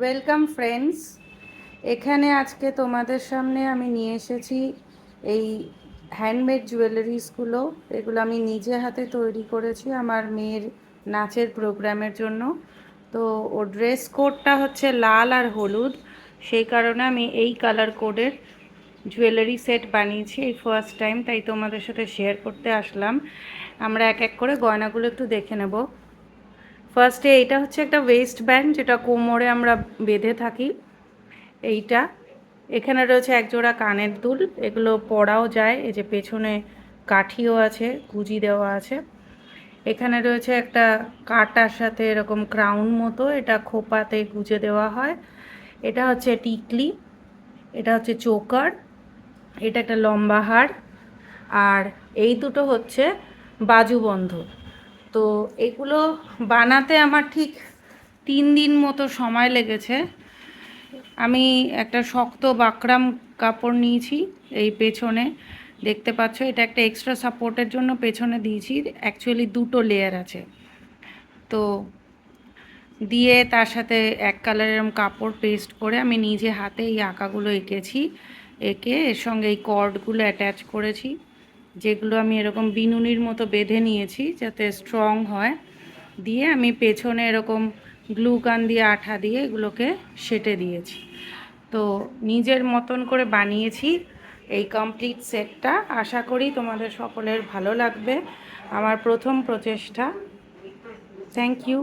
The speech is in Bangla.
Welcome friends. এখানে আজকে তোমাদের সামনে আমি নিয়ে এসেছি এই হ্যান্ডমেড জুয়েলারিসগুলো। এগুলো আমি নিজে হাতে তৈরি করেছি আমার মেয়ের নাচের প্রোগ্রামের জন্য। তো ওর ড্রেস কোডটা হচ্ছে লাল আর হলুদ, সেই কারণে আমি এই কালার কোডের জুয়েলারি সেট বানিয়েছি এই ফার্স্ট টাইম, তাই তোমাদের সাথে শেয়ার করতে আসলাম। আমরা এক এক করে গয়নাগুলো একটু দেখে নেব। ফার্স্টে এইটা হচ্ছে একটা ওয়েস্ট ব্যান্ড, যেটা কোমরে আমরা বেঁধে থাকি। এইটা এখানে রয়েছে একজোড়া কানের দুল, এগুলো পরাও যায়। এই যে পেছনে কাঠিও আছে, গুজি দেওয়া আছে। এখানে রয়েছে একটা কাটার সাথে এরকম ক্রাউন মতো, এটা খোপাতে গুজে দেওয়া হয়। এটা হচ্ছে টিকলি, এটা হচ্ছে চোকার, এটা একটা লম্বা হার, আর এই দুটো হচ্ছে বাজুবন্ধ। তো এগুলো বানাতে আমার ঠিক 3 দিন মতো সময় লেগেছে। আমি একটা শক্ত বাকরাম কাপড় নিয়েছি, এই পেছনে দেখতে পাচ্ছ, এটা একটা এক্সট্রা সাপোর্টের জন্য পেছনে দিয়েছি। অ্যাকচুয়ালি দুটো লেয়ার আছে, তো দিয়ে তার সাথে এক কালারের কাপড় পেস্ট করে আমি নিজে হাতে এই আঁকাগুলো এঁকেছি। এঁকে এর সঙ্গে এই কর্ডগুলো অ্যাটাচ করেছি, যেগুলো আমি এরকম বিনুনির মতো বেঁধে নিয়েছি যাতে স্ট্রং হয়। দিয়ে আমি পেছনে এরকম গ্লু গান দিয়ে আঠা দিয়ে এগুলোকে সেটে দিয়েছি। তো নিজের মতন করে বানিয়েছি এই কমপ্লিট সেটটা। আশা করি তোমাদের সকলের ভালো লাগবে, আমার প্রথম প্রচেষ্টা। Thank you.